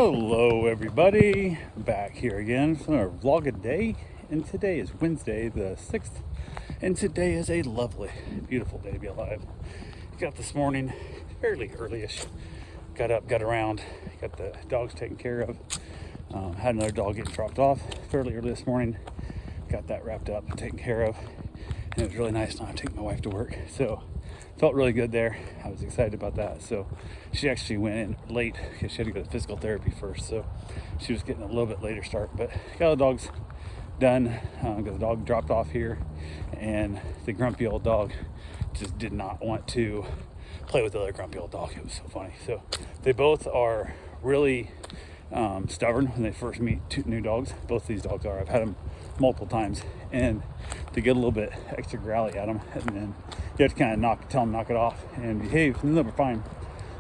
Hello everybody, back here again for our vlog a day, and today is Wednesday the 6th, and today is a lovely, beautiful day to be alive. Got this morning fairly early-ish, got up, got around, got the dogs taken care of, had another dog getting dropped off fairly early this morning, got that wrapped up and taken care of, and it was really nice not to take my wife to work, so felt really good there. I was excited about that. So she actually went in late because she had to go to physical therapy first, so she was getting a little bit later start, but got the dogs done. Got the dog dropped off here, and the grumpy old dog just did not want to play with the other grumpy old dog. It was so funny. So they both are really stubborn when they first meet two new dogs. Both these dogs are. I've had them multiple times, and to get a little bit extra growly at them, and then you have to kind of tell them knock it off and behave, and then they're fine.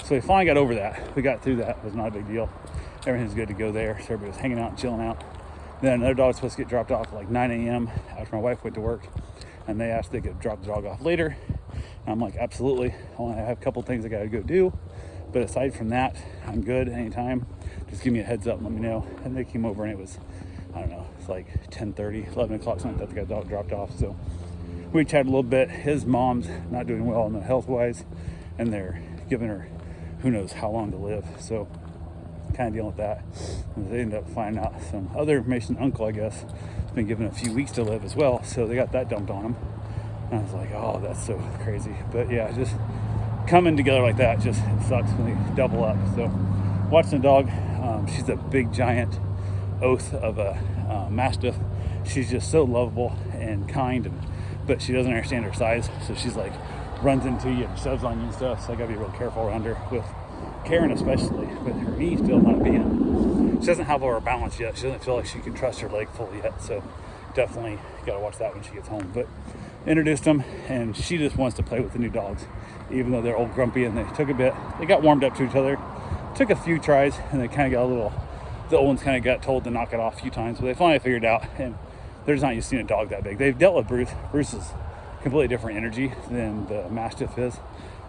So we finally got over that. We got through that. It was not a big deal. Everything's good to go there. So everybody was hanging out and chilling out. Then another dog was supposed to get dropped off at like 9 a.m. after my wife went to work, and they asked if they could drop the dog off later. And I'm like, absolutely. I have a couple things I got to go do, but aside from that, I'm good anytime. Just give me a heads up and let me know. And they came over, and it was, I don't know, it's like 10:30, 11 o'clock, something like that. They got the dog dropped off. So we chatted a little bit. His mom's not doing well in the health-wise, and they're giving her who knows how long to live. So kind of dealing with that. And they ended up finding out some other information. Uncle, I guess, has been given a few weeks to live as well. So they got that dumped on him. And I was like, oh, that's so crazy. But yeah, just coming together like that just sucks when they double up. So watching the dog, she's a big giant oath of a mastiff. She's just so lovable and kind, but she doesn't understand her size, so she's like runs into you and shoves on you and stuff. So I gotta be real careful around her, with Karen especially, with her knee still not being, she doesn't have her balance yet. She doesn't feel like she can trust her leg fully yet, so definitely gotta watch that when she gets home. But introduced them, and she just wants to play with the new dogs, even though they're old grumpy, and they took a bit, they got warmed up to each other, took a few tries, and they kind of got a little, the old ones kind of got told to knock it off a few times, but they finally figured it out, and they're just not used to seeing a dog that big. They've dealt with Bruce. Bruce is completely different energy than the Mastiff is,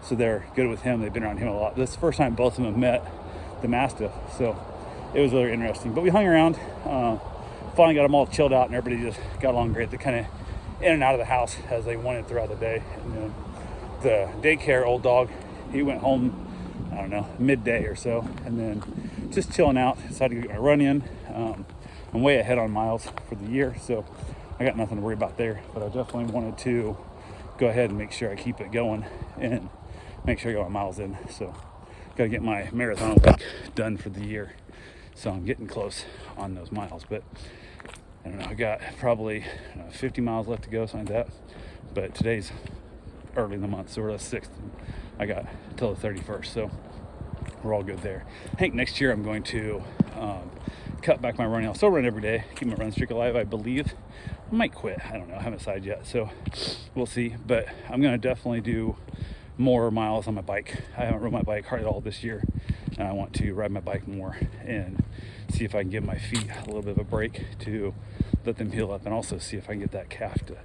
so they're good with him. They've been around him a lot. This is the first time both of them have met the Mastiff, so it was really interesting. But we hung around, finally got them all chilled out, and everybody just got along great. They kind of in and out of the house as they wanted throughout the day. And then the daycare old dog, he went home, I don't know, midday or so, and then just chilling out. Decided to get my run in. I'm way ahead on miles for the year, so I got nothing to worry about there, but I definitely wanted to go ahead and make sure I keep it going and make sure I get my miles in. So got to get my marathon week done for the year, so I'm getting close on those miles. But I don't know, I got probably 50 miles left to go, something like that, but today's early in the month, so we're the 6th. I got till the 31st, so we're all good there. I think next year I'm going to cut back my running. I'll still run every day, keep my run streak alive, I believe. I might quit, I don't know, I haven't decided yet, so we'll see. But I'm gonna definitely do more miles on my bike. I haven't rode my bike hardly at all this year, and I want to ride my bike more and see if I can give my feet a little bit of a break to let them heal up, and also see if I can get that calf to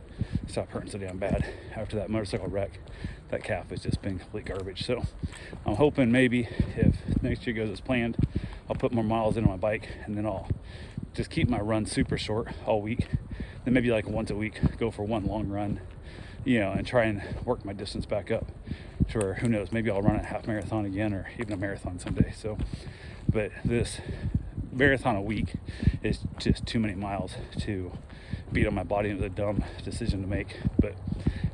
stop hurting so damn bad. After that motorcycle wreck, that calf has just been complete garbage. So I'm hoping maybe if next year goes as planned, I'll put more miles into my bike, and then I'll just keep my run super short all week. Then maybe like once a week, go for one long run, and try and work my distance back up. Sure, who knows, maybe I'll run a half marathon again, or even a marathon someday. So, but this marathon a week is just too many miles to beat on my body. It was a dumb decision to make, but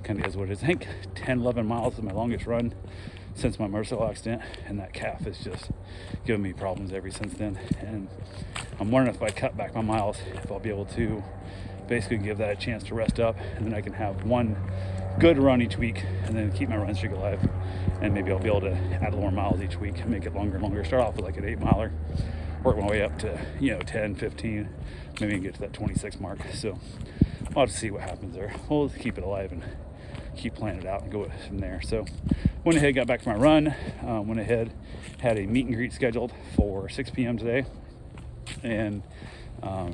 kind of is what it is. I think 10, 11 miles is my longest run since my motorcycle accident, and that calf has just given me problems ever since then. And I'm wondering if I cut back my miles, if I'll be able to basically give that a chance to rest up, and then I can have one good run each week, and then keep my run streak alive, and maybe I'll be able to add a little more miles each week and make it longer and longer. Start off with like an 8-miler, work my way up to 10, 15, maybe get to that 26 mark. So I'll have to see what happens there. We'll keep it alive and keep planning it out and go from there. So went ahead, got back to my run, went ahead, had a meet and greet scheduled for 6 p.m. today, and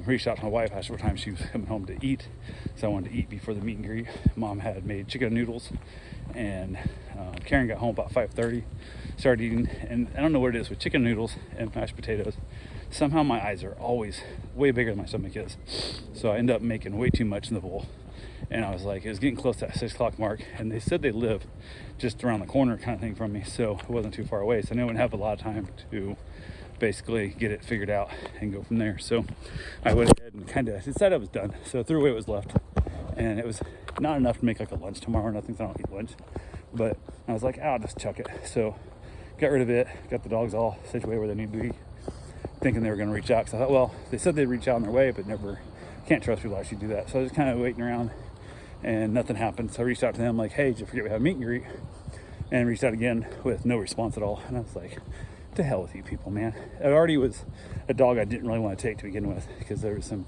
reached out to my wife, asked her what time she was coming home to eat, so I wanted to eat before the meet and greet. Mom had made chicken noodles and Karen got home about 5:30, started eating, and I don't know what it is with chicken noodles and mashed potatoes. Somehow my eyes are always way bigger than my stomach is. So I end up making way too much in the bowl. And I was like, it was getting close to that 6 o'clock mark, and they said they live just around the corner kind of thing from me, so it wasn't too far away. So I knew I wouldn't have a lot of time to basically get it figured out and go from there. So I went ahead and kind of decided I was done. So I threw away what was left, and it was not enough to make like a lunch tomorrow or nothing, so I don't eat lunch. But I was like, I'll just chuck it. So got rid of it, got the dogs all situated where they need to be, thinking they were going to reach out. So I thought, well, they said they'd reach out on their way, but never, can't trust people to actually do that. So I was just kind of waiting around, and nothing happened. So I reached out to them like, hey, did you forget we have a meet and greet? And reached out again with no response at all. And I was like, to hell with you people, man. It already was a dog I didn't really want to take to begin with, because there was some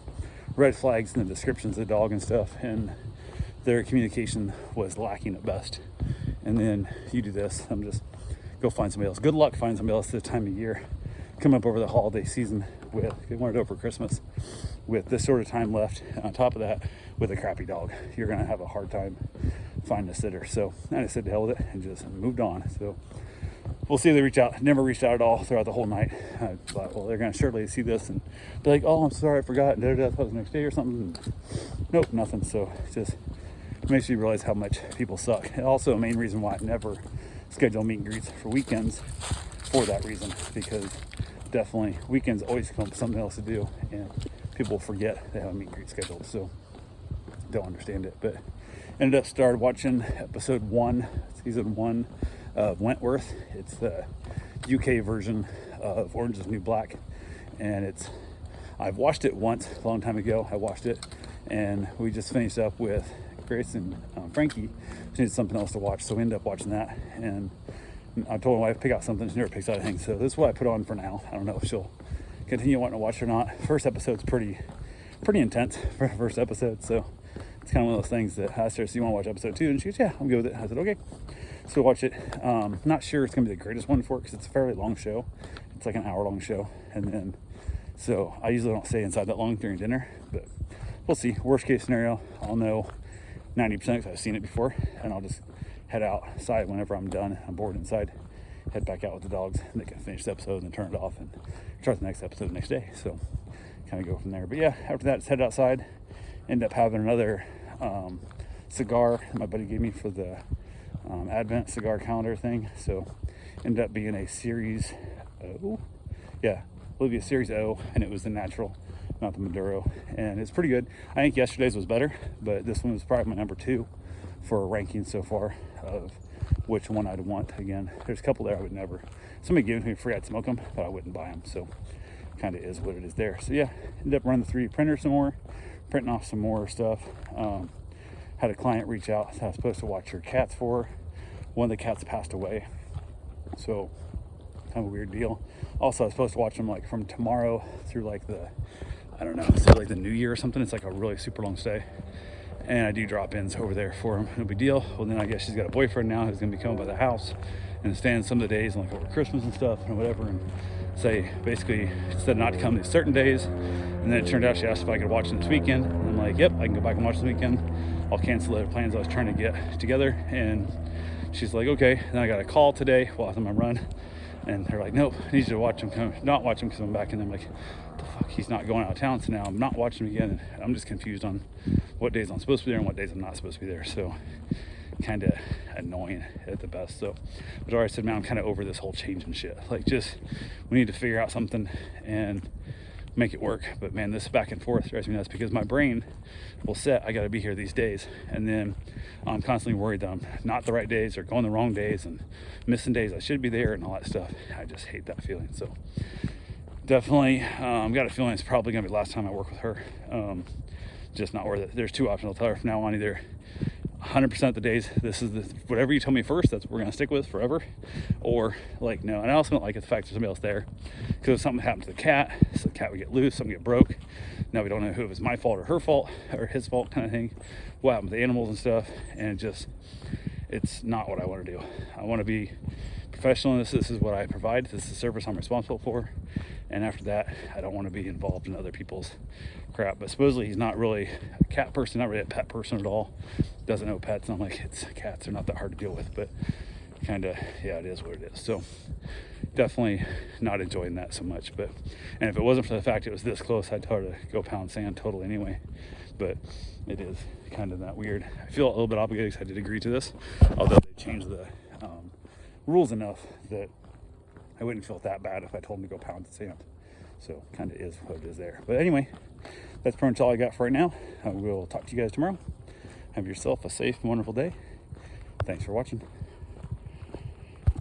red flags in the descriptions of the dog and stuff, and their communication was lacking at best. And then you do this, I'm just go find somebody else. Good luck finding somebody else this time of year. Come up over the holiday season with, they wanted over Christmas, with this sort of time left. And on top of that, with a crappy dog, you're gonna have a hard time finding a sitter. So I just said to hell with it and just moved on. So we'll see if they reach out. Never reached out at all throughout the whole night. I thought, well, they're gonna surely see this and be like, oh, I'm sorry, I forgot, and that was the next day or something. And nope, nothing. So it just makes you realize how much people suck. And also a main reason why I never schedule meet and greets for weekends, for that reason, because definitely weekends always come up with something else to do, and people forget they have a meet and greet scheduled. So don't understand it. But ended up started watching episode 1, season 1 of Wentworth. It's the UK version of Orange is the New Black, and I've watched it once a long time ago. I watched it, and we just finished up with Grace and Frankie. She needed something else to watch, so we ended up watching that. And I told my wife pick out something. She never picks out anything, so this is what I put on for now. I don't know if she'll continue wanting to watch or not. First episode's pretty intense for the first episode, so it's kind of one of those things that I asked her, so you want to watch episode 2? And she goes, yeah, I'm good with it. I said, okay. So watch it. Not sure it's gonna be the greatest one for it, because it's a fairly long show. It's like an hour-long show, and then so I usually don't stay inside that long during dinner, but we'll see. Worst case scenario, I'll know 90% because I've seen it before, and I'll just head outside whenever I'm done. I'm bored inside, head back out with the dogs, and they can finish the episode and turn it off and start the next episode the next day. So kind of go from there. But yeah, after that, just head outside. End up having another cigar my buddy gave me for the Advent cigar calendar thing. So ended up being a Series O. Yeah, it'll be a Series O, and it was the natural, not the Maduro, and it's pretty good. I think yesterday's was better, but this one was probably my number 2 for ranking so far of which one I'd want. Again, there's a couple there I would never, somebody gave me free, I'd smoke them, but I wouldn't buy them. So kind of is what it is there. So yeah, ended up running the 3D printer some more, printing off some more stuff. Had a client reach out that I was supposed to watch her cats for. One of the cats passed away, so kind of a weird deal. Also, I was supposed to watch them like from tomorrow through like the, I don't know, say like the New Year or something. It's like a really super long stay, and I do drop-ins over there for them. No big deal. Well, then I guess she's got a boyfriend now who's gonna be coming by the house and staying some of the days, like over Christmas and stuff and whatever, and say basically said not to come these certain days. And then it turned out she asked if I could watch them this weekend, and I'm like, yep, I can go back and watch this weekend. I'll cancel the plans I was trying to get together. And she's like, okay. And I got a call today while I was on my run, and they're like, nope, I need you to watch him, not watch him because I'm back. And I'm like, what the fuck, he's not going out of town, so now I'm not watching him again. And I'm just confused on what days I'm supposed to be there and what days I'm not supposed to be there. So kind of annoying at the best. So but I said, man, I'm kind of over this whole change and shit. Like, just we need to figure out something and make it work. But man, this back and forth drives me nuts, because my brain will set I got to be here these days, and then I'm constantly worried that I'm not the right days or going the wrong days and missing days I should be there and all that stuff. I just hate that feeling. So definitely got a feeling it's probably gonna be the last time I work with her. Just not worth it. There's 2 options. I'll tell her from now on: either 100% of the days, this is whatever you tell me first, that's what we're gonna stick with forever, or like, no. And I also don't like the fact there's somebody else there, because if something happened to the cat, so the cat would get loose, something get broke. Now we don't know who it was, my fault or her fault or his fault kind of thing. What happened to the animals and stuff, and it's not what I want to do. I want to be professional in this. This is what I provide. This is the service I'm responsible for. And after that, I don't want to be involved in other people's crap. But supposedly he's not really a cat person, not really a pet person at all. Doesn't know pets. And I'm like, it's cats are not that hard to deal with. But kind of, yeah, it is what it is. So definitely not enjoying that so much. But, and if it wasn't for the fact it was this close, I'd tell her to go pound sand totally anyway. But it is kind of that weird. I feel a little bit obligated because I did agree to this, although they changed the rules enough that I wouldn't feel that bad if I told them to go pound sand. So kind of is what it is there. But anyway, that's pretty much all I got for right now. I will talk to you guys tomorrow. Have yourself a safe, wonderful day. Thanks for watching.